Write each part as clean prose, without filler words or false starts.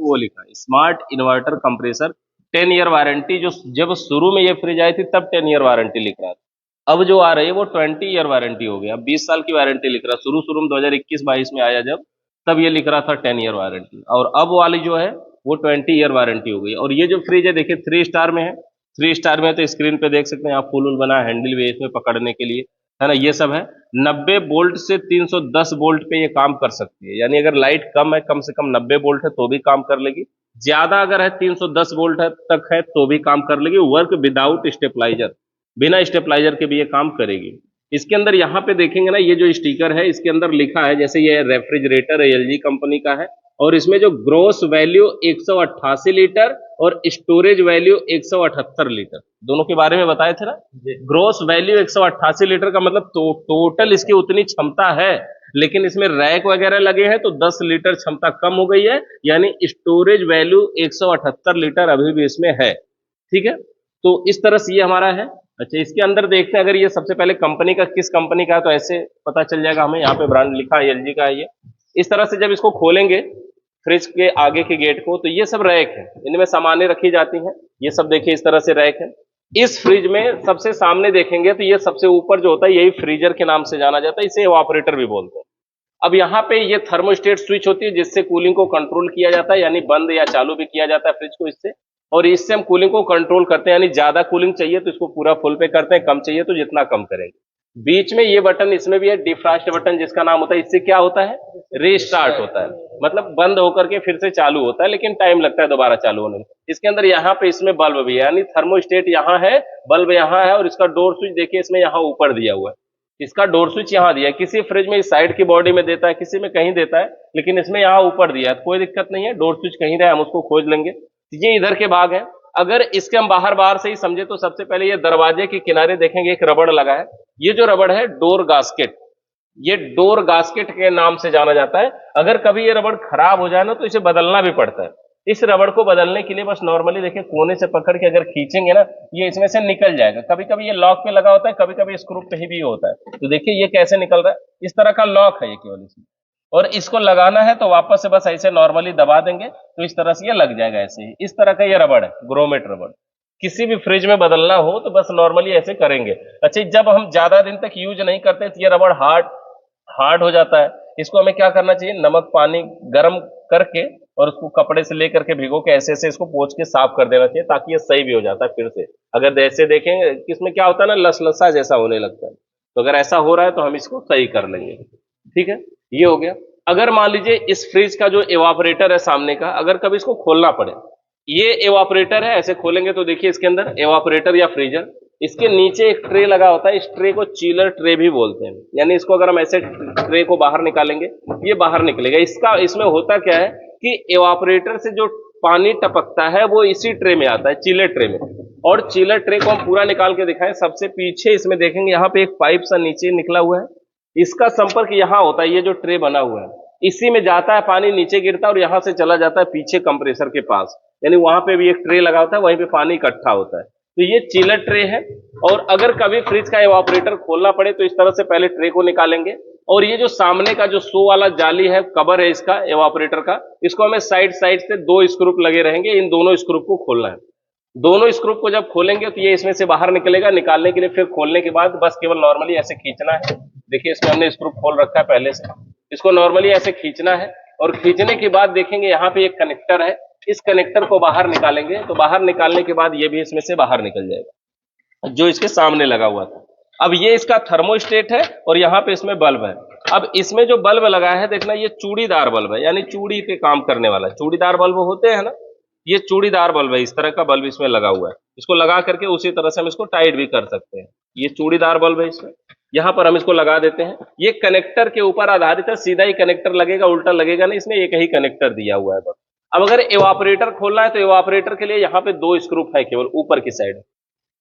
वो लिखा है smart inverter compressor 10 year warranty. जो जब शुरू में ये फ्रिज आई थी तब 10 ईयर वारंटी लिख रहा था, अब जो आ रही है वो 20 ईयर वारंटी हो गया, 20 साल की वारंटी लिख रहा है। शुरू शुरू में 2021-22 में आया जब, तब ये लिख रहा था 10 ईयर वारंटी, और अब वाली जो है वो 20 ईयर वारंटी हो गई। और ये जो फ्रिज है देखिए 3 स्टार में है, 3 स्टार में है, तो स्क्रीन पे देख सकते हैं आप, फुल बना है, हैंडल भी है इसमें पकड़ने के लिए, है ना, ये सब है। 90 वोल्ट से 310 वोल्ट पे ये काम कर सकती है, यानी अगर लाइट कम है, कम से कम 90 वोल्ट है तो भी काम कर लेगी, ज्यादा अगर है 310 वोल्ट है तक है तो भी काम कर लेगी। वर्क विदाउट स्टेबलाइजर, बिना स्टेबलाइजर के भी ये काम करेगी। इसके अंदर यहाँ पे देखेंगे ना, ये जो स्टिकर है इसके अंदर लिखा है, जैसे ये रेफ्रिजरेटर है एलजी कंपनी का है, और इसमें जो ग्रोस वैल्यू 188 लीटर और स्टोरेज वैल्यू 178 लीटर, दोनों के बारे में बताए थे ना। ग्रोस वैल्यू 188 लीटर का मतलब टोटल इसकी उतनी क्षमता है, लेकिन इसमें रैक वगैरह लगे हैं तो 10 लीटर क्षमता कम हो गई है, यानी स्टोरेज वैल्यू 178 लीटर अभी भी इसमें है। ठीक है, तो इस तरह से ये हमारा है। अच्छा, इसके अंदर देखते हैं, अगर ये सबसे पहले कंपनी का किस कंपनी का है तो ऐसे पता चल जाएगा हमें, यहाँ पे ब्रांड लिखा है एलजी का है ये। इस तरह से जब इसको खोलेंगे फ्रिज के आगे के गेट को, तो ये सब रैक है, इनमें सामानें रखी जाती हैं, ये सब देखिए इस तरह से रैक है। इस फ्रिज में सबसे सामने देखेंगे तो ये सबसे ऊपर जो होता है यही फ्रीजर के नाम से जाना जाता है, इसे इवापोरेटर भी बोलते हैं। अब यहाँ पे ये थर्मोस्टेट स्विच होती है जिससे कूलिंग को कंट्रोल किया जाता है, यानी बंद या चालू भी किया जाता है फ्रिज को इससे, और इससे हम कूलिंग को कंट्रोल करते हैं, यानी ज्यादा कूलिंग चाहिए तो इसको पूरा फुल पे करते हैं, कम चाहिए तो जितना कम करेंगे। बीच में ये बटन इसमें भी है डिफ्रास्ट बटन जिसका नाम होता है, इससे क्या होता है, रीस्टार्ट होता है, मतलब बंद होकर के फिर से चालू होता है, लेकिन टाइम लगता है दोबारा चालू होने में। इसके अंदर यहाँ पे इसमें बल्ब भी है, यानी थर्मोस्टेट यहाँ है, बल्ब यहाँ है, और इसका डोर स्विच देखिए इसमें यहाँ ऊपर दिया हुआ है, इसका डोर स्विच यहाँ दिया है। किसी फ्रिज में इस साइड की बॉडी में देता है, किसी में कहीं देता है, लेकिन इसमें यहाँ ऊपर दिया है, कोई दिक्कत नहीं है, डोर स्विच कहीं रहे हम उसको खोज लेंगे। ये इधर के भाग है। अगर इसके हम बाहर बाहर से ही समझे तो सबसे पहले ये दरवाजे के किनारे देखेंगे एक रबड़ लगा है, ये जो रबड़ है डोर गास्केट, ये डोर गास्केट के नाम से जाना जाता है। अगर कभी ये रबड़ खराब हो जाए ना तो इसे बदलना भी पड़ता है। इस रबड़ को बदलने के लिए बस नॉर्मली देखिए कोने से पकड़ के अगर खींचेंगे ना, ये इसमें से निकल जाएगा। कभी कभी ये लॉक पे लगा होता है, कभी कभी स्क्रू पे ही भी होता है, तो देखिए ये कैसे निकल रहा है, इस तरह का लॉक है ये केवल इसमें, और इसको लगाना है तो वापस से बस ऐसे नॉर्मली दबा देंगे तो इस तरह से ये लग जाएगा ऐसे ही। इस तरह का ये रबड़ है, ग्रोमेट रबड़, किसी भी फ्रिज में बदलना हो तो बस नॉर्मली ऐसे करेंगे। अच्छा, जब हम ज्यादा दिन तक यूज नहीं करते तो ये रबड़ हार्ड हो जाता है, इसको हमें क्या करना चाहिए, नमक पानी गर्म करके और उसको कपड़े से लेकर के भिगो के ऐसे ऐसे इसको पोंछ के साफ कर देना चाहिए, ताकि ये सही भी हो जाता है फिर से। अगर ऐसे देखेंगे कि इसमें क्या होता है ना, लसलसा जैसा होने लगता है, तो अगर ऐसा हो रहा है तो हम इसको सही कर लेंगे। ठीक है, ये हो गया। अगर मान लीजिए इस फ्रिज का जो इवापोरेटर है सामने का, अगर कभी इसको खोलना पड़े, ये इवापोरेटर है, ऐसे खोलेंगे तो देखिए इसके अंदर इवापोरेटर या फ्रीजर, इसके नीचे एक ट्रे लगा होता है, इस ट्रे को चीलर ट्रे भी बोलते हैं, यानी इसको अगर हम ऐसे ट्रे को बाहर निकालेंगे ये बाहर निकलेगा। इसमें होता क्या है कि इवापोरेटर से जो पानी टपकता है वो इसी ट्रे में आता है, चीलर ट्रे में। और चीलर ट्रे को हम पूरा निकाल के दिखाएं, सबसे पीछे इसमें देखेंगे यहाँ पे एक पाइप सा नीचे निकला हुआ है, इसका संपर्क यहाँ होता है, ये जो ट्रे बना हुआ है इसी में जाता है पानी, नीचे गिरता है और यहां से चला जाता है पीछे कंप्रेसर के पास, यानी वहां पे भी एक ट्रे लगा होता है, वहीं पे पानी इकट्ठा होता है। तो ये चिलर ट्रे है। और अगर कभी फ्रिज का इवापोरेटर खोलना पड़े तो इस तरह से पहले ट्रे को निकालेंगे, और ये जो सामने का जो शो वाला जाली है, कवर है इसका इवापोरेटर का, इसको हमें साइड साइड से 2 स्क्रू लगे रहेंगे, इन दोनों स्क्रू को खोलना है। दोनों स्क्रू को जब खोलेंगे तो ये इसमें से बाहर निकलेगा, निकालने के लिए फिर खोलने के बाद बस केवल नॉर्मली ऐसे खींचना है। देखिए इसमें हमने स्क्रू खोल रखा है पहले से, इसको नॉर्मली ऐसे खींचना है, और खींचने के बाद देखेंगे यहाँ पे एक कनेक्टर है, इस कनेक्टर को बाहर निकालेंगे तो बाहर निकालने के बाद ये भी इसमें से बाहर निकल जाएगा जो इसके सामने लगा हुआ था। अब ये इसका थर्मोस्टेट है और यहाँ पे इसमें बल्ब है। अब इसमें जो बल्ब लगा है देखना, ये चूड़ीदार बल्ब है, यानी चूड़ी पे काम करने वाला। चूड़ीदार बल्ब होते हैं ना, ये चूड़ीदार बल्ब है, इस तरह का बल्ब इसमें लगा हुआ है। इसको लगा करके उसी तरह से हम इसको टाइट भी कर सकते हैं। ये चूड़ीदार बल्ब है, इसमें यहां पर हम इसको लगा देते हैं। ये कनेक्टर के ऊपर आधारित है, सीधा ही कनेक्टर लगेगा, उल्टा लगेगा नहीं, इसमें एक ही कनेक्टर दिया हुआ है बस। अब अगर इवापोरेटर खोलना है तो इवापोरेटर के लिए यहाँ पे 2 स्क्रू है केवल ऊपर की साइड,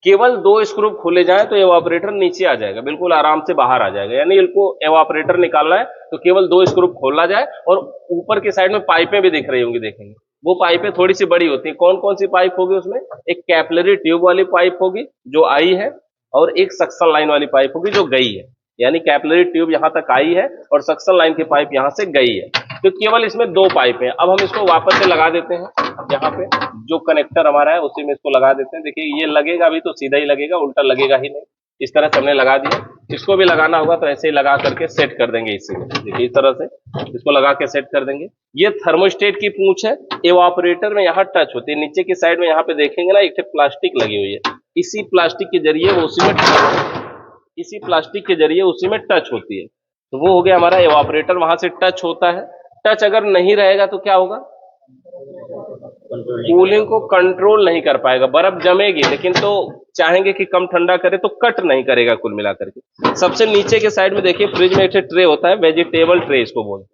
केवल 2 स्क्रू खोले जाए तो इवापोरेटर नीचे आ जाएगा, बिल्कुल आराम से बाहर आ जाएगा। यानी इनको इवापोरेटर निकालना है तो केवल 2 स्क्रू खोला जाए। और ऊपर की साइड में पाइपें भी दिख रही होंगी, देखेंगे वो पाइपें थोड़ी सी बड़ी होती है। कौन कौन सी पाइप होगी उसमें, एक कैपिलरी ट्यूब वाली पाइप होगी जो आई है, और एक सक्शन लाइन वाली पाइप होगी जो गई है। यानी कैपिलरी ट्यूब यहाँ तक आई है और सक्शन लाइन की पाइप यहाँ से गई है। तो केवल इसमें 2 पाइप हैं। अब हम इसको वापस से लगा देते हैं, यहाँ पे जो कनेक्टर हमारा है उसी में इसको लगा देते हैं। देखिए ये लगेगा अभी तो सीधा ही लगेगा, उल्टा लगेगा ही नहीं। इस तरह से हमने लगा दिया। इसको भी लगाना होगा तो ऐसे ही लगा करके सेट कर देंगे इसी में। देखिए इस तरह से इसको लगा के सेट कर देंगे। ये थर्मोस्टेट की पूंछ है, एवापोरेटर में यहाँ टच होती है। नीचे की साइड में यहाँ पे देखेंगे ना एक प्लास्टिक लगी हुई है, इसी प्लास्टिक के जरिए वो उसी में टच होती है। तो वो हो गया हमारा एवापोरेटर, वहां से टच होता है। टच अगर नहीं रहेगा तो क्या होगा, कूलिंग को कंट्रोल नहीं कर पाएगा, बर्फ जमेगी लेकिन तो चाहेंगे कि कम ठंडा करे तो कट नहीं करेगा कुल मिलाकर के। सबसे नीचे के साइड में देखिए फ्रिज में एक ट्रे होता है, वेजिटेबल ट्रे इसको बोलते हैं।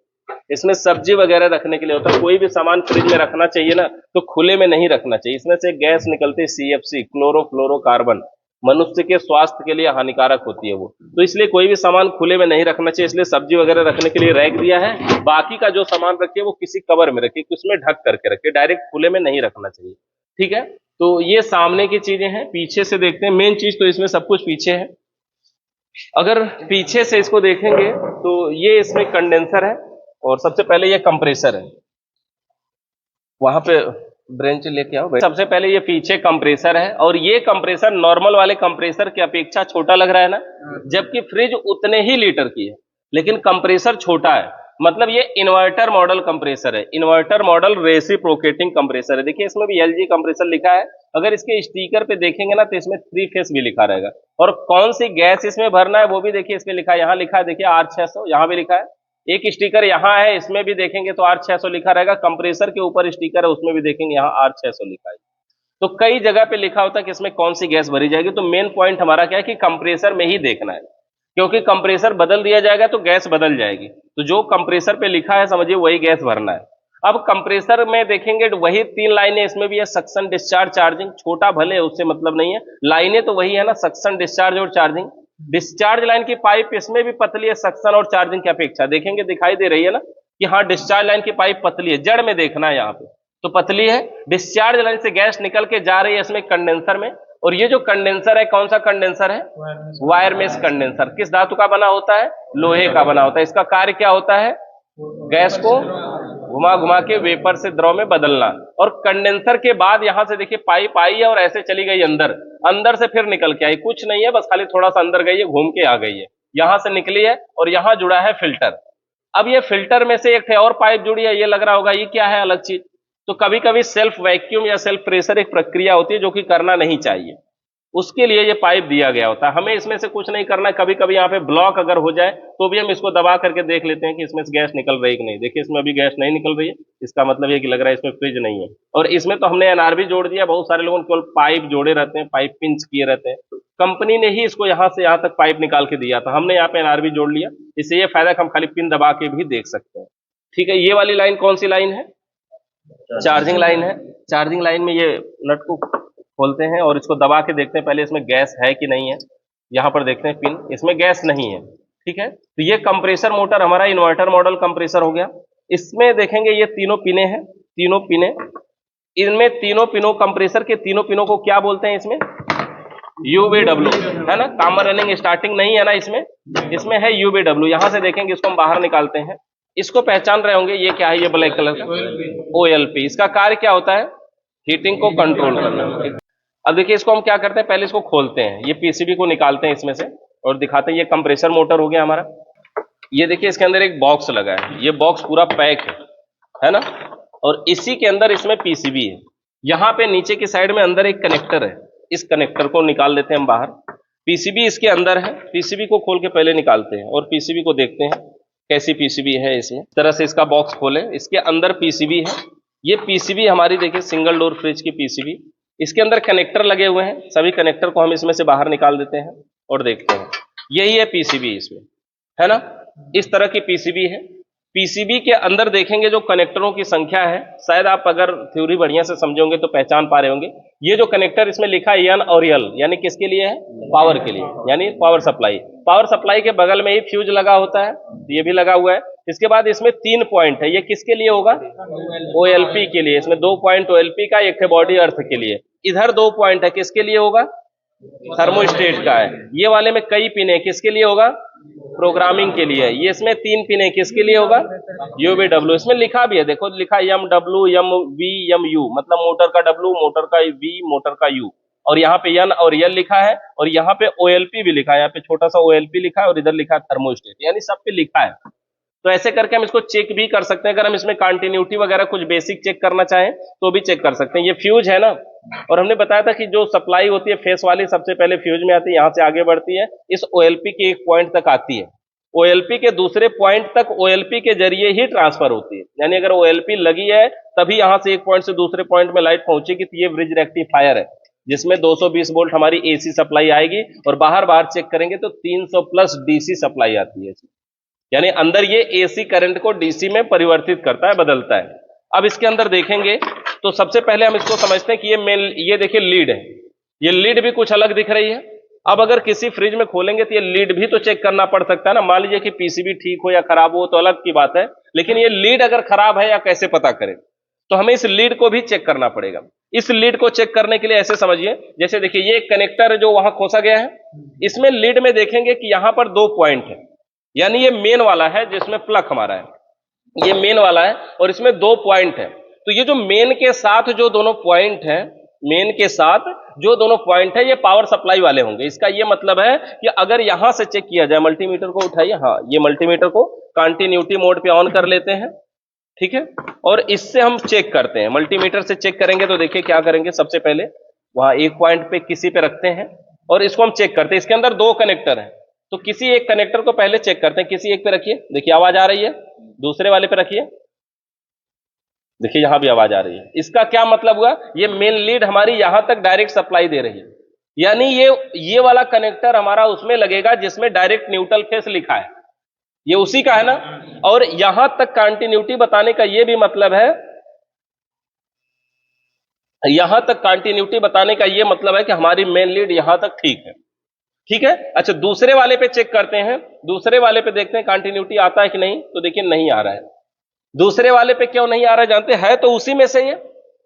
इसमें सब्जी वगैरह रखने के लिए होता है। कोई भी सामान फ्रिज में रखना चाहिए ना तो खुले में नहीं रखना चाहिए। इसमें से गैस निकलती है CFC, क्लोरोफ्लोरोकार्बन, मनुष्य के स्वास्थ्य के लिए हानिकारक होती है वो। तो इसलिए कोई भी सामान खुले में नहीं रखना चाहिए। इसलिए सब्जी वगैरह रखने के लिए रैक दिया है। बाकी का जो सामान रखिए वो किसी कवर में रखिए, उसमें ढक करके रखिए, डायरेक्ट खुले में नहीं रखना चाहिए। ठीक है, तो ये सामने की चीजें हैं। पीछे से देखते हैं, मेन चीज तो इसमें सब कुछ पीछे है। अगर पीछे से इसको देखेंगे तो ये इसमें कंडेंसर है और सबसे पहले ये कंप्रेसर है। वहां पे ब्रेंच लेके आओ। सबसे पहले ये पीछे कंप्रेसर है और ये कंप्रेसर नॉर्मल वाले कंप्रेसर की अपेक्षा छोटा लग रहा है ना, जबकि फ्रिज उतने ही लीटर की है लेकिन कंप्रेसर छोटा है। मतलब ये इन्वर्टर मॉडल कंप्रेसर है, इन्वर्टर मॉडल रेसिप्रोकेटिंग कंप्रेसर है। देखिए इसमें भी LG कंप्रेसर लिखा है। अगर इसके स्टिकर पे देखेंगे ना तो इसमें 3 फेस भी लिखा रहेगा और कौन सी गैस इसमें भरना है वो भी देखिए इसमें लिखा है। यहाँ लिखा है देखिए R600, यहाँ भी लिखा है। एक स्टिकर यहाँ है, इसमें भी देखेंगे तो R600 लिखा रहेगा। कंप्रेसर के ऊपर स्टिकर है उसमें भी देखेंगे यहाँ R600 लिखा है। तो कई जगह पे लिखा होता है कि इसमें कौन सी गैस भरी जाएगी। तो मेन पॉइंट हमारा क्या है कि कंप्रेसर में ही देखना है, क्योंकि कंप्रेसर बदल दिया जाएगा तो गैस बदल जाएगी। तो जो कंप्रेसर पे लिखा है समझिए वही गैस भरना है। अब कंप्रेसर में देखेंगे तो वही 3 लाइनें इसमें भी है, सक्शन, डिस्चार्ज, चार्जिंग। छोटा भले उससे मतलब नहीं है, लाइनें तो वही है ना, सक्शन, डिस्चार्ज और चार्जिंग। डिस्चार्ज लाइन की पाइप इसमें भी पतली है सक्शन और चार्जिंग की अपेक्षा। देखेंगे दिखाई दे रही है ना कि हाँ डिस्चार्ज लाइन की पाइप पतली है, जड़ में देखना है यहाँ पे तो पतली है। डिस्चार्ज लाइन से गैस निकल के जा रही है इसमें कंडेंसर में। और ये जो कंडेंसर है कौन सा कंडेंसर है, वायर मेश कंडेंसर। किस धातु का बना होता है, लोहे का बना होता है। इसका कार्य क्या होता है, गैस को घुमा घुमा के वेपर से द्रव में बदलना। और कंडेंसर के बाद यहां से देखिए पाइप आई है और ऐसे चली गई अंदर, अंदर से फिर निकल के आई। कुछ नहीं है, बस खाली थोड़ा सा अंदर गई है, घूम के आ गई है, यहां से निकली है और यहां जुड़ा है फिल्टर। अब ये फिल्टर में से एक और पाइप जुड़ी है, ये लग रहा होगा ये क्या है, अलग चीज। तो कभी कभी सेल्फ वैक्यूम या सेल्फ प्रेशर एक प्रक्रिया होती है जो कि करना नहीं चाहिए, उसके लिए ये पाइप दिया गया होता है। हमें इसमें से कुछ नहीं करना है। कभी कभी यहाँ पे ब्लॉक अगर हो जाए तो भी हम इसको दबा करके देख लेते हैं कि इसमें से गैस निकल रही है कि नहीं। देखिए इसमें अभी गैस नहीं निकल रही है, इसका मतलब ये कि लग रहा है इसमें फ्रिज नहीं है। और इसमें तो हमने NRB जोड़ दिया। बहुत सारे लोगों ने केवल पाइप जोड़े रहते हैं, पाइप पिंच किए रहते हैं। कंपनी ने ही इसको यहाँ से यहाँ तक पाइप निकाल के दिया था, हमने यहाँ पे NRB जोड़ लिया। इससे ये फायदा कि हम खाली पिन दबा के भी देख सकते हैं। ठीक है, ये वाली लाइन कौन सी लाइन है, चार्जिंग लाइन है। चार्जिंग लाइन में ये नट को खोलते हैं और इसको दबा के देखते हैं पहले इसमें गैस है कि नहीं है। यहाँ पर देखते हैं पिन, इसमें गैस नहीं है। ठीक है, तो ये कंप्रेसर मोटर हमारा इन्वर्टर मॉडल कंप्रेसर हो गया। इसमें देखेंगे ये तीनों पिने हैं, तीनों पिने। इनमें तीनों पिनों, कंप्रेसर के तीनों पिनों को क्या बोलते हैं, इसमें UVW है ना। कामन रनिंग स्टार्टिंग नहीं है ना इसमें है UVW। यहां से देखेंगे इसको हम बाहर निकालते हैं। इसको पहचान रहे होंगे, ये क्या है, ये ब्लैक कलर का OLP। इसका कार्य क्या होता है, हीटिंग को कंट्रोल करना। अब देखिए इसको हम क्या करते हैं, पहले इसको खोलते हैं, ये PCB को निकालते हैं इसमें से और दिखाते हैं। ये कंप्रेसर मोटर हो गया हमारा। ये देखिए इसके अंदर एक बॉक्स लगा है, ये बॉक्स पूरा पैक है ना, और इसी के अंदर इसमें PCB है। यहाँ पे नीचे की साइड में अंदर एक कनेक्टर है, इस कनेक्टर को निकाल देते हैं हम बाहर। PCB इसके अंदर है, PCB को खोल के पहले निकालते हैं और PCB को देखते हैं कैसी PCB है। इसमें इस तरह से इसका बॉक्स खोले, इसके अंदर PCB है। ये PCB हमारी देखिए सिंगल डोर फ्रिज की PCB। इसके अंदर कनेक्टर लगे हुए हैं, सभी कनेक्टर को हम इसमें से बाहर निकाल देते हैं और देखते हैं। यही है PCB इसमें, है ना, इस तरह की PCB है। PCB के अंदर देखेंगे जो कनेक्टरों की संख्या है, शायद आप अगर थ्योरी बढ़िया से समझोगे तो पहचान पा रहे होंगे। ये जो कनेक्टर इसमें लिखा है N और L, यानी किसके लिए है, पावर के लिए, यानी पावर सप्लाई। पावर सप्लाई के बगल में ही फ्यूज लगा होता है, ये भी लगा हुआ है। इसके बाद इसमें 3 पॉइंट है, ये किसके लिए होगा, OLP के लिए। इसमें 2 पॉइंट OLP का, एक है बॉडी अर्थ के लिए। इधर 2 पॉइंट है, किसके लिए होगा, थर्मोस्टेट का है। ये वाले में कई पिन है, किसके लिए होगा, प्रोग्रामिंग के लिए है। ये इसमें 3 पिन है, किसके लिए होगा? UVW। इसमें लिखा भी है, देखो लिखा MW MV MU, मतलब मोटर का W, मोटर का V, मोटर का U, और यहाँ पे N और L लिखा है, और यहाँ पे OLP भी लिखा है, यहाँ पे छोटा सा OLP लिखा है, और इधर लिखा है थर्मोस्टेट, यानी सब पे लिखा है। तो ऐसे करके हम इसको चेक भी कर सकते हैं। अगर हम इसमें कंटिन्यूटी वगैरह कुछ बेसिक चेक करना चाहें तो भी चेक कर सकते हैं। ये फ्यूज है ना, और हमने बताया था कि जो सप्लाई होती है फेस वाली सबसे पहले फ्यूज में आती है, यहां से आगे बढ़ती है, इस OLP के एक पॉइंट तक आती है, OLP के दूसरे पॉइंट तक OLP के जरिए ही ट्रांसफर होती है। यानी अगर OLP लगी है तभी यहां से एक पॉइंट से दूसरे पॉइंट में लाइट पहुंचेगी। तो ये ब्रिज रेक्टिफायर है जिसमें 220 वोल्ट हमारी AC सप्लाई आएगी, और बाहर बाहर चेक करेंगे तो 300 प्लस DC सप्लाई आती है, यानी अंदर ये AC करंट को DC में परिवर्तित करता है, बदलता है। अब इसके अंदर देखेंगे तो सबसे पहले हम इसको समझते हैं कि ये देखिए लीड है, ये लीड भी कुछ अलग दिख रही है। अब अगर किसी फ्रिज में खोलेंगे तो ये लीड भी तो चेक करना पड़ सकता है ना। मान लीजिए कि PCB ठीक हो या खराब हो तो अलग की बात है, लेकिन ये लीड अगर खराब है या कैसे पता करें, तो हमें इस लीड को भी चेक करना पड़ेगा। इस लीड को चेक करने के लिए ऐसे समझिए, जैसे देखिए ये कनेक्टर है जो वहां खोसा गया है, इसमें लीड में देखेंगे कि यहां पर 2 पॉइंट है, यानी ये मेन वाला है जिसमें प्लग हमारा है, ये मेन वाला है, और इसमें 2 पॉइंट है। तो ये जो मेन के साथ जो दोनों पॉइंट है, मेन के साथ जो दोनों पॉइंट है, ये पावर सप्लाई वाले होंगे। इसका ये मतलब है कि अगर यहां से चेक किया जाए, मल्टीमीटर को उठाइए, हाँ ये मल्टीमीटर को कंटिन्यूटी मोड पे ऑन कर लेते हैं, ठीक है, और इससे हम चेक करते हैं। मल्टीमीटर से चेक करेंगे तो देखिए क्या करेंगे, सबसे पहले वहां एक पॉइंट पे किसी पे रखते हैं और इसको हम चेक करते हैं। इसके अंदर 2 कनेक्टर है, तो किसी एक कनेक्टर को पहले चेक करते हैं। किसी एक पे रखिए, देखिए आवाज आ रही है, दूसरे वाले पे रखिए, देखिए यहां भी आवाज आ रही है। इसका क्या मतलब हुआ, ये मेन लीड हमारी यहां तक डायरेक्ट सप्लाई दे रही है, यानी ये वाला कनेक्टर हमारा उसमें लगेगा जिसमें डायरेक्ट न्यूट्रल फेस लिखा है, ये उसी का है ना। और यहां तक कंटिन्यूटी बताने का ये भी मतलब है, यहां तक कंटिन्यूटी बताने का ये मतलब है कि हमारी मेन लीड यहां तक ठीक है, ठीक है। अच्छा दूसरे वाले पे चेक करते हैं, दूसरे वाले पे देखते हैं कंटिन्यूटी आता है कि नहीं, तो देखिए नहीं आ रहा है। दूसरे वाले पे क्यों नहीं आ रहा है जानते हैं, तो उसी में से ये,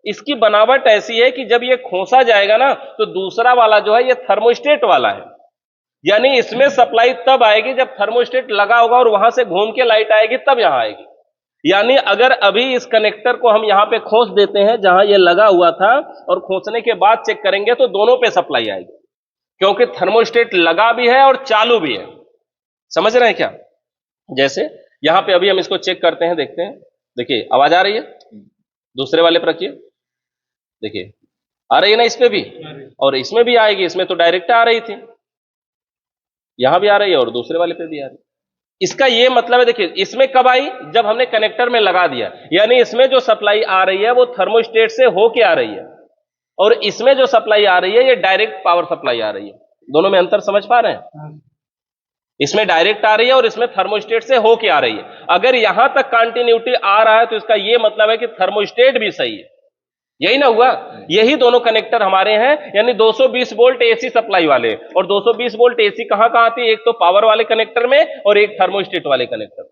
इसकी बनावट ऐसी है कि जब ये खोसा जाएगा ना तो दूसरा वाला जो है ये थर्मोस्टेट वाला है, यानी इसमें सप्लाई तब आएगी जब थर्मोस्टेट लगा होगा और वहां से घूम के लाइट आएगी तब यहां आएगी। यानी अगर अभी इस कनेक्टर को हम यहां पे खोस देते हैं जहां ये लगा हुआ था, और खोसने के बाद चेक करेंगे तो दोनों पे सप्लाई आएगी, क्योंकि थर्मोस्टेट लगा भी है और चालू भी है। समझ रहे हैं क्या? जैसे यहां पे अभी हम इसको चेक करते हैं, देखते हैं, देखिए आवाज आ रही है, दूसरे वाले पर रखिए, देखिए आ रही है ना, इस पे भी और इसमें भी आएगी, इसमें तो डायरेक्ट आ रही थी, यहां भी आ रही है और दूसरे वाले पे भी आ रही है। इसका ये मतलब है, देखिए इसमें कब आई, जब हमने कनेक्टर में लगा दिया, यानी इसमें जो सप्लाई आ रही है वो थर्मोस्टेट से होके आ रही है, और इसमें जो सप्लाई आ रही है ये डायरेक्ट पावर सप्लाई आ रही है। दोनों में अंतर समझ पा रहे हैं? इसमें डायरेक्ट आ रही है और इसमें थर्मोस्टेट से होके आ रही है। अगर यहां तक कंटिन्यूटी आ रहा है तो इसका यह मतलब है कि थर्मोस्टेट भी सही है, यही ना हुआ। यही दोनों कनेक्टर हमारे हैं, यानी 220 वोल्ट AC सप्लाई वाले, और 220 वोल्ट AC कहां कहां आती है, एक तो पावर वाले कनेक्टर में और एक थर्मोस्टेट वाले कनेक्टर,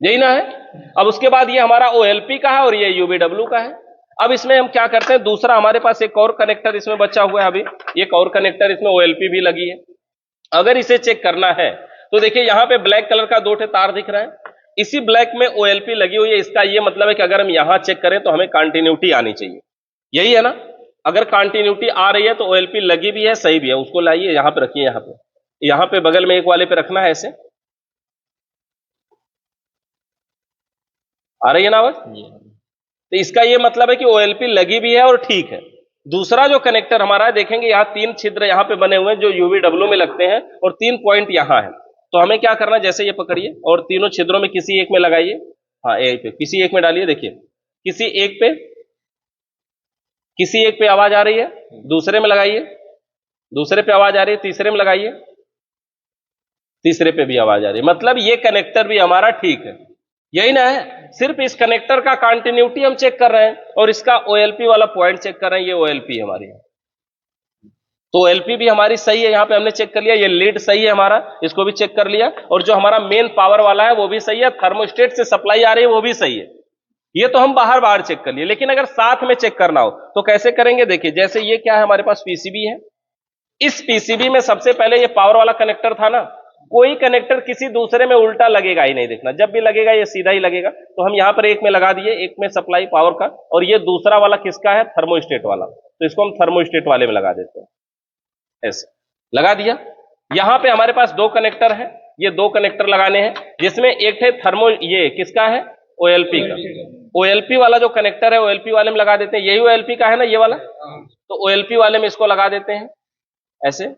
यही ना है। अब उसके बाद ये हमारा OLP का है और ये UVW का है। अब इसमें हम क्या करते हैं, दूसरा हमारे पास एक और कनेक्टर इसमें बचा हुआ है, अभी एक और कनेक्टर, इसमें OLP भी लगी है। अगर इसे चेक करना है तो देखिए यहां पे ब्लैक कलर का 2 तार दिख रहा है, इसी ब्लैक में OLP लगी हुई है। इसका यह मतलब है कि अगर हम यहां चेक करें तो हमें कंटिन्यूटी आनी चाहिए, यही है ना। अगर कंटिन्यूटी आ रही है तो OLP लगी भी है, सही भी है, उसको लाइए यहां पे रखिए, यहां पे बगल में एक वाले पे रखना है, ऐसे आ रही है ना आवाज। तो इसका यह मतलब है कि OLP लगी भी है और ठीक है। दूसरा जो कनेक्टर हमारा है, देखेंगे यहां 3 छिद्र यहां पे बने हुए हैं जो UVW में लगते हैं, और 3 पॉइंट यहां है। तो हमें क्या करना है, जैसे ये पकड़िए और तीनों छिद्रों में किसी एक में लगाइए, हाँ एक पे, किसी एक में डालिए, देखिए किसी एक पे, किसी एक पे आवाज आ रही है, दूसरे में लगाइए, दूसरे पे आवाज आ रही है, तीसरे में लगाइए, तीसरे पे भी आवाज आ रही है, मतलब ये कनेक्टर भी हमारा ठीक है, यही ना है। सिर्फ इस कनेक्टर का कंटिन्यूटी हम चेक कर रहे हैं और इसका OLP वाला पॉइंट चेक कर रहे हैं, ये OLP हमारी है, तो OLP भी हमारी सही है, यहां पे हमने चेक कर लिया। ये लीड सही है हमारा, इसको भी चेक कर लिया, और जो हमारा मेन पावर वाला है वो भी सही है, थर्मोस्टेट से सप्लाई आ रही है वो भी सही है। ये तो हम बाहर बाहर चेक कर लिए, लेकिन अगर साथ में चेक करना हो तो कैसे करेंगे, देखिए जैसे ये क्या है, हमारे पास PCB है, इस PCB में सबसे पहले ये पावर वाला कनेक्टर था ना, कोई कनेक्टर किसी दूसरे में उल्टा लगेगा ही नहीं, देखना जब भी लगेगा ये सीधा ही लगेगा। तो हम यहां पर एक में लगा दिए, एक में सप्लाई पावर का, और ये दूसरा वाला किसका है, थर्मोस्टेट वाला, तो इसको हम थर्मोस्टेट वाले में लगा देते हैं, ऐसे लगा दिया। यहां पे हमारे पास दो कनेक्टर है, ये दो कनेक्टर लगाने हैं, जिसमें एक है थर्मो, ये किसका है, ओएलपी का। ओएलपी वाला जो कनेक्टर है ओएलपी वाले में लगा देते हैं, यही ओएलपी का है ना ये वाला, तो ओएलपी वाले में इसको लगा देते हैं, ऐसे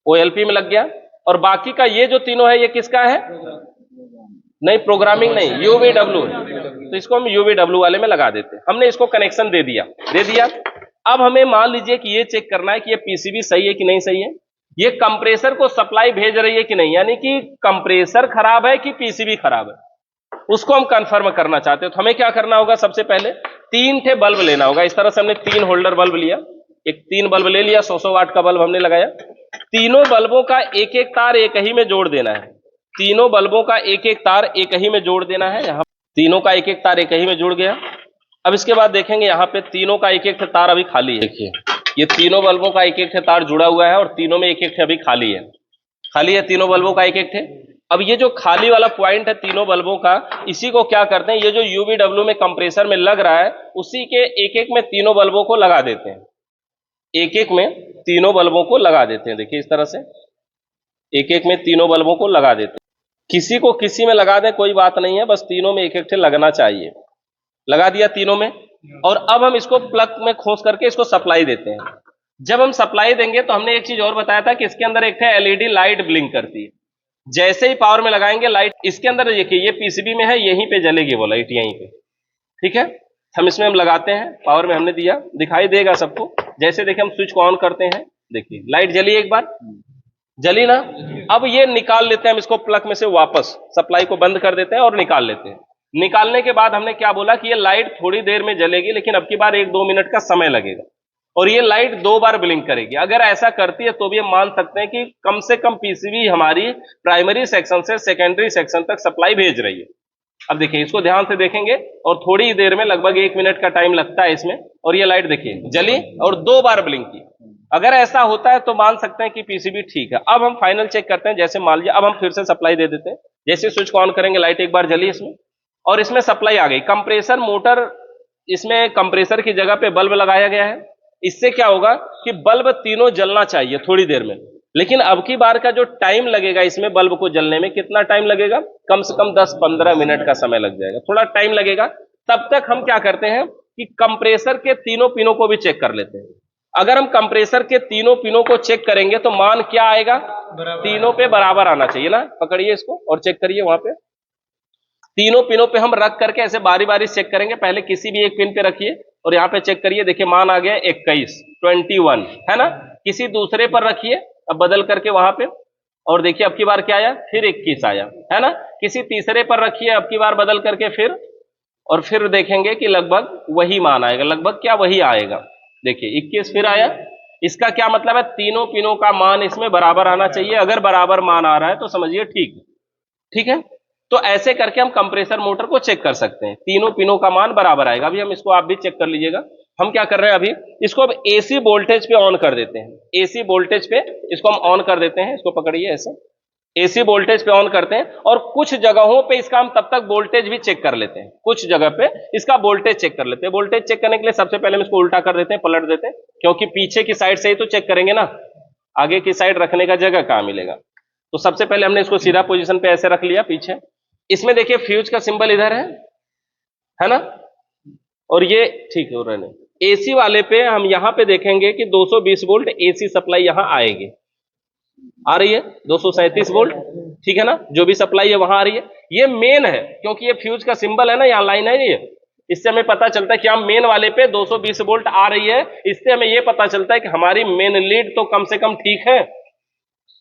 ओएलपी में लग गया। और बाकी का ये जो तीनों है ये किसका है, नहीं प्रोग्रामिंग नहीं, यूवीडब्ल्यू है, तो इसको हम यूवीडब्ल्यू वाले में लगा देते हैं। हमने इसको कनेक्शन दे दिया। अब हमें मान लीजिए कि ये चेक करना है कि ये पीसीबी सही है कि नहीं सही है, ये कंप्रेसर को सप्लाई भेज रही है कि नहीं, यानी कि कंप्रेसर खराब है कि पीसीबी खराब है, उसको हम कंफर्म करना चाहते हैं। तो हमें क्या करना होगा, सबसे पहले 3 ठे बल्ब लेना होगा। इस तरह से हमने 3 होल्डर बल्ब लिया, एक 3 बल्ब ले लिया, 100 वाट का बल्ब हमने लगाया। तीनों बल्बों का एक एक तार एक ही में जोड़ देना है, तीनों बल्बों का एक एक तार एक ही में जोड़ देना है। यहाँ तीनों का एक एक तार एक ही में जुड़ गया। अब इसके बाद देखेंगे यहाँ पे तीनों का एक एक तार अभी खाली है। देखिए ये तीनों बल्बों का एक एक तार जुड़ा हुआ है और तीनों में एक एक अभी खाली है तीनों बल्बों का एक एक थे। अब ये जो खाली वाला पॉइंट है तीनों बल्बों का, इसी को क्या करते हैं, ये जो यूवीडब्ल्यू में कंप्रेसर में लग रहा है उसी के एक एक में तीनों बल्बों को लगा देते हैं, एक एक में तीनों बल्बों को लगा देते हैं। देखिए इस तरह से एक एक में तीनों बल्बों को लगा देते हैं। किसी को किसी में लगा दें कोई बात नहीं है, बस तीनों में एक एक लगना चाहिए। लगा दिया तीनों में, और अब हम इसको प्लग में खोस करके इसको सप्लाई देते हैं। जब हम सप्लाई देंगे तो हमने एक चीज और बताया था कि इसके अंदर एक है एलईडी लाइट ब्लिंक करती है। जैसे ही पावर में लगाएंगे लाइट इसके अंदर, देखिए ये पीसीबी में है, यहीं पे जलेगी वो लाइट, यहीं पे, ठीक है। हम इसमें हम लगाते हैं, पावर में हमने दिया, दिखाई देगा सबको। जैसे देखिए हम स्विच को ऑन करते हैं, देखिए लाइट जली, एक बार जली ना। अब ये निकाल लेते हैं हम इसको प्लग में से वापस, सप्लाई को बंद कर देते हैं और निकाल लेते हैं। निकालने के बाद हमने क्या बोला कि ये लाइट थोड़ी देर में जलेगी, लेकिन अब की बार 1-2 मिनट का समय लगेगा, और ये लाइट 2 बार ब्लिंक करेगी। अगर ऐसा करती है तो भी हम मान सकते हैं कि कम से कम पीसीबी हमारी प्राइमरी सेक्शन से सेकेंडरी सेक्शन तक सप्लाई भेज रही है। अब देखिए इसको ध्यान से देखेंगे, और थोड़ी देर में लगभग 1 मिनट का टाइम लगता है इसमें, और ये लाइट देखिए जली और 2 बार ब्लिंक की। अगर ऐसा होता है तो मान सकते हैं कि पीसीबी ठीक है। अब हम फाइनल चेक करते हैं। जैसे मान लिया अब हम फिर से सप्लाई दे देते हैं, जैसे स्विच को ऑन करेंगे लाइट एक बार जली इसमें, और इसमें सप्लाई आ गई। कंप्रेसर मोटर, इसमें कंप्रेसर की जगह पे बल्ब लगाया गया है। इससे क्या होगा कि बल्ब तीनों जलना चाहिए थोड़ी देर में, लेकिन अब की बार का जो टाइम लगेगा इसमें बल्ब को जलने में, कितना टाइम लगेगा, कम से कम 10-15 मिनट का समय लग जाएगा, थोड़ा टाइम लगेगा। तब तक हम क्या करते हैं कि कंप्रेसर के तीनों पिनों को भी चेक कर लेते हैं। अगर हम कंप्रेसर के तीनों पिनों को चेक करेंगे तो मान क्या आएगा, तीनों पे बराबर आना चाहिए ना। पकड़िए इसको और चेक करिए, वहां पे तीनों पिनों पे हम रख करके ऐसे बारी बारी चेक करेंगे। पहले किसी भी एक पिन पे रखिए और यहाँ पे चेक करिए, देखिए मान आ गया 21 है ना। किसी दूसरे पर रखिए अब बदल करके वहां पे, और देखिए अब की बार क्या आया, फिर 21 आया, है ना। किसी तीसरे पर रखिए अब की बार बदल करके फिर, और फिर देखेंगे कि लगभग वही मान आएगा, लगभग क्या वही आएगा। देखिए 21 फिर आया। इसका क्या मतलब है, तीनों पिनों का मान इसमें बराबर आना चाहिए। अगर बराबर मान आ रहा है तो समझिए ठीक है, ठीक है। तो ऐसे करके हम कंप्रेसर मोटर को चेक कर सकते हैं, तीनों पिनों का मान बराबर आएगा। अभी हम इसको, आप भी चेक कर लीजिएगा। हम क्या कर रहे हैं अभी, इसको अब एसी वोल्टेज पे ऑन कर देते हैं। एसी वोल्टेज पे इसको हम ऑन कर देते हैं। इसको पकड़िए ऐसे, एसी वोल्टेज पे ऑन करते हैं, और कुछ जगहों पे इसका हम तब तक वोल्टेज भी चेक कर लेते हैं। कुछ जगह पे इसका वोल्टेज चेक कर लेते हैं। वोल्टेज चेक करने के लिए सबसे पहले हम इसको उल्टा कर देते हैं, पलट देते हैं, क्योंकि पीछे की साइड से ही तो चेक करेंगे ना, आगे की साइड रखने का जगह कहां मिलेगा। तो सबसे पहले हमने इसको सीधा पोजीशन पे ऐसे रख लिया पीछे। इसमें देखिए फ्यूज का सिंबल इधर है ना, और ये ठीक हो रहा है। एसी वाले पे हम यहां पे देखेंगे कि 220 वोल्ट एसी सप्लाई यहां आएगी, आ रही है 237 वोल्ट, ठीक है ना। जो भी सप्लाई है वहां आ रही है। ये मेन है, क्योंकि ये फ्यूज का सिंबल है ना, यहाँ लाइन है ये, इससे हमें पता चलता है कि हम मेन वाले पे 220 वोल्ट आ रही है। इससे हमें ये पता चलता है कि हमारी मेन लीड तो कम से कम ठीक है,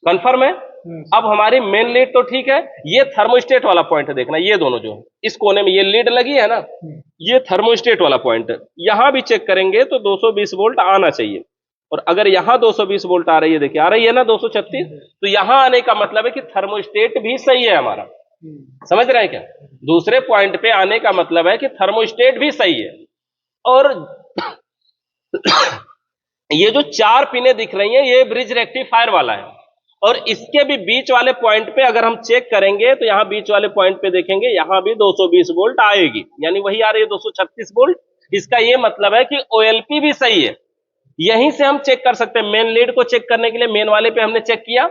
कंफर्म है। अब हमारी मेन लीड तो ठीक है। ये थर्मोस्टेट वाला पॉइंट है, देखना ये दोनों जो है इस कोने में ये लीड लगी है ना, ये थर्मोस्टेट वाला पॉइंट है। यहां भी चेक करेंगे तो 220 वोल्ट आना चाहिए, और अगर यहां 220 वोल्ट आ रही है, देखिए आ रही है ना 236, तो यहां आने का मतलब है कि थर्मोस्टेट भी सही है हमारा। समझ रहे हैं क्या, दूसरे पॉइंट पे आने का मतलब है कि थर्मोस्टेट भी सही है। और ये जो 4 पिने दिख रही हैं ये ब्रिज रेक्टिफायर वाला है, और इसके भी बीच वाले पॉइंट पे अगर हम चेक करेंगे तो यहां बीच वाले पॉइंट पे देखेंगे यहां भी 220 वोल्ट आएगी, यानी वही आ रही है 236 वोल्ट। इसका ये मतलब है कि ओएलपी भी सही है। यहीं से हम चेक कर सकते हैं। मेन लीड को चेक करने के लिए मेन वाले पे हमने चेक किया,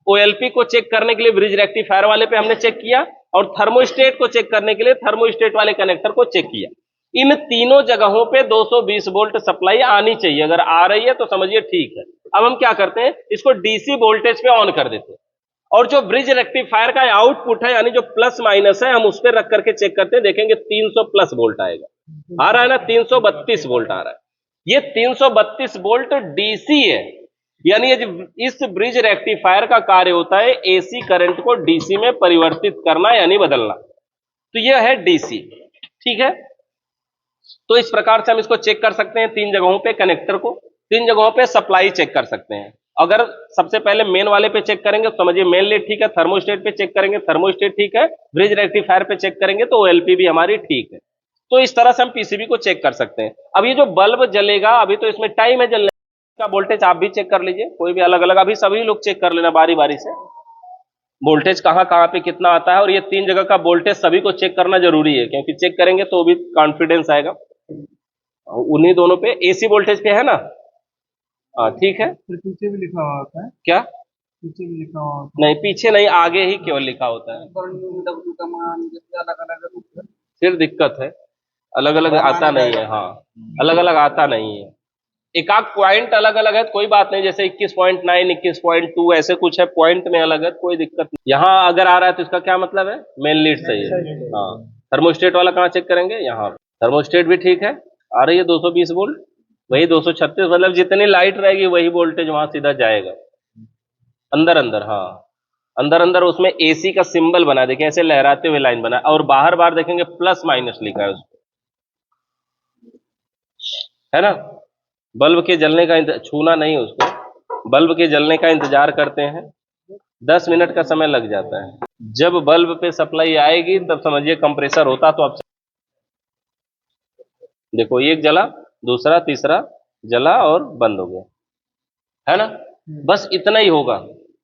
ओएलपी को चेक करने के लिए ब्रिज रेक्टिफायर वाले पे हमने चेक किया, और थर्मोस्टेट को चेक करने के लिए थर्मोस्टेट वाले कनेक्टर को चेक किया। इन तीनों जगहों पे 220 वोल्ट सप्लाई आनी चाहिए। अगर आ रही है तो समझिए ठीक है। अब हम क्या करते हैं, इसको डीसी वोल्टेज पे ऑन कर देते हैं, और जो ब्रिज रेक्टिफायर का आउटपुट है यानी जो प्लस माइनस है हम उस पर रख करके चेक करते हैं, देखेंगे 300 प्लस वोल्ट आएगा। आ रहा है ना, 332 वोल्ट आ रहा है। ये 332 वोल्ट डीसी है, यानी इस ब्रिज रेक्टिफायर का कार्य होता है एसी करंट को डीसी में परिवर्तित करना यानी बदलना। तो यह है डीसी, ठीक है। तो इस प्रकार से हम इसको चेक कर सकते हैं तीन जगहों पे, कनेक्टर को तीन जगहों पे सप्लाई चेक कर सकते हैं। अगर सबसे पहले मेन वाले पे चेक करेंगे तो समझिए मेन लीड ठीक है, थर्मोस्टेट पे चेक करेंगे थर्मोस्टेट ठीक है, ब्रिज रेक्टिफायर पे चेक करेंगे तो ओएलपी भी हमारी ठीक है। तो इस तरह से हम पीसीबी को चेक कर सकते हैं। अब ये जो बल्ब जलेगा, अभी तो इसमें टाइम है जलने का, वोल्टेज आप भी चेक कर लीजिए, कोई भी अलग अलग, अभी सभी लोग चेक कर लेना बारी बारी से वोल्टेज कहां कहां पे कितना आता है। और ये तीन जगह का वोल्टेज सभी को चेक करना जरूरी है, क्योंकि चेक करेंगे तो भी कॉन्फिडेंस आएगा। उन्हीं दोनों पे एसी वोल्टेज पे है ना, हाँ ठीक है। फिर पीछे भी लिखा हुआ होता है, क्या? पीछे भी लिखा हुआ होता नहीं, पीछे नहीं, आगे ही केवल लिखा होता है। W का मान जैसे अलग अलग रूप है। फिर दिक्कत है, अलग अलग आता नहीं है। हाँ, अलग अलग आता नहीं है, एक आध पॉइंट अलग अलग है, कोई बात नहीं, जैसे 21.9 21.2 ऐसे कुछ है, पॉइंट में अलग है, कोई दिक्कत नहीं। यहाँ अगर आ रहा है तो इसका क्या मतलब है, मेन लीड सही है। हाँ, थर्मोस्टेट वाला कहाँ चेक करेंगे, यहाँ थर्मोस्टेट भी ठीक है, आ रही है 220 वोल्ट, वही 236, मतलब जितनी लाइट रहेगी वही वोल्टेज वहां सीधा जाएगा अंदर अंदर। हाँ, अंदर अंदर उसमें एसी का सिंबल बना, देखिए ऐसे लहराते हुए लाइन बना, और बाहर बाहर देखेंगे प्लस माइनस लिखा है उसको, है ना। बल्ब के जलने का छूना नहीं उसको, बल्ब के जलने का इंतजार करते हैं, 10 मिनट का समय लग जाता है। जब बल्ब पे सप्लाई आएगी तब समझिए कंप्रेसर होता। तो आप देखो, एक जला, दूसरा तीसरा जला और बंद हो गया, है ना। बस इतना ही होगा।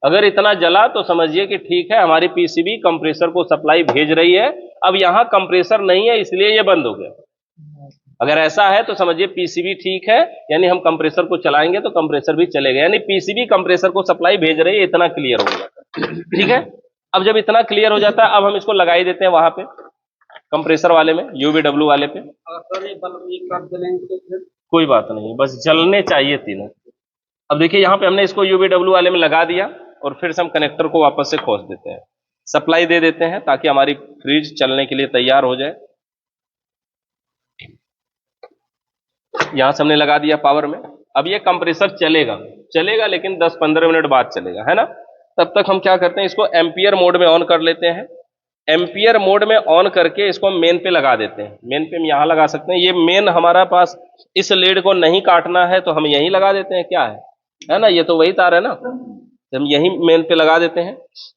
अगर इतना जला तो समझिए कि ठीक है, हमारी पीसीबी कंप्रेसर को सप्लाई भेज रही है। अब यहां कंप्रेसर नहीं है इसलिए ये बंद हो गया। अगर ऐसा है तो समझिए पीसीबी ठीक है, यानी हम कंप्रेसर को चलाएंगे तो कंप्रेसर भी चलेगा, यानी पीसीबी कंप्रेसर को सप्लाई भेज रही है। इतना क्लियर हो जाता है, ठीक है। अब जब इतना क्लियर हो जाता है, अब हम इसको लगा ही देते हैं वहां पे कंप्रेसर वाले में, यूवीडब्ल्यू वाले पे। कोई बात नहीं, बस जलने चाहिए तीनों। अब देखिए यहाँ पे हमने इसको यूवीडब्ल्यू वाले में लगा दिया, और फिर से हम कनेक्टर को वापस से खोस देते हैं, सप्लाई दे देते हैं ताकि हमारी फ्रिज चलने के लिए तैयार हो जाए। यहां से हमने लगा दिया पावर में। अब ये कंप्रेसर चलेगा चलेगा, लेकिन 10-15 मिनट बाद चलेगा, है ना। तब तक हम क्या करते हैं, इसको एम्पियर मोड में ऑन कर लेते हैं। एम्पियर मोड में ऑन करके इसको मेन पे लगा देते हैं। मेन पे हम यहां लगा सकते हैं, ये मेन हमारा पास, इस लीड को नहीं काटना है तो हम यहीं लगा देते हैं, क्या है ना, ये तो वही तार है ना, तो हम यहीं मेन पे लगा देते हैं।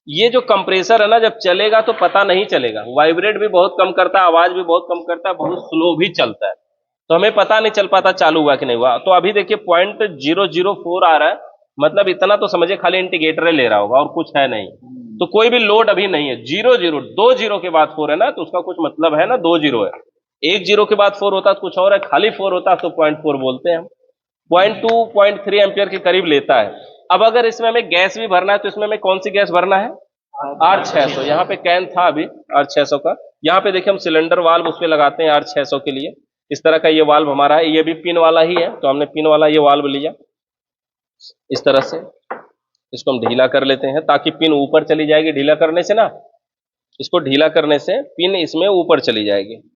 ये जो कंप्रेसर है ना, जब चलेगा तो पता नहीं चलेगा, वाइब्रेट भी बहुत कम करता है, आवाज भी बहुत कम करता है, बहुत स्लो भी चलता है, तो हमें पता नहीं चल पाता चालू हुआ कि नहीं हुआ। तो अभी देखिए 0.004 आ रहा है, मतलब इतना तो समझिए खाली इंडिकेटर ले रहा होगा और कुछ है नहीं, तो कोई भी लोड अभी नहीं है। 0 2 जीरो के बाद 4 है ना, तो उसका कुछ मतलब है ना, 2 जीरो है। 1 जीरो के बाद 4 होता तो कुछ और है, खाली 4 होता तो 0.4 बोलते हैं हम। 0.2 0.3 एम्पियर के करीब लेता है। अब अगर इसमें हमें गैस भी भरना है तो इसमें हमें कौन सी गैस भरना है, R600। यहाँ पे कैन था अभी R600 का, यहाँ पे देखिए हम सिलेंडर वाल्व उस पर लगाते हैं R600 के लिए। इस तरह का ये वाल्व हमारा है, ये भी पिन वाला ही है, तो हमने पिन वाला ये वाल्व लिया। इस तरह से इसको हम ढीला कर लेते हैं ताकि पिन ऊपर चली जाएगी। ढीला करने से ना, इसको ढीला करने से पिन इसमें ऊपर चली जाएगी,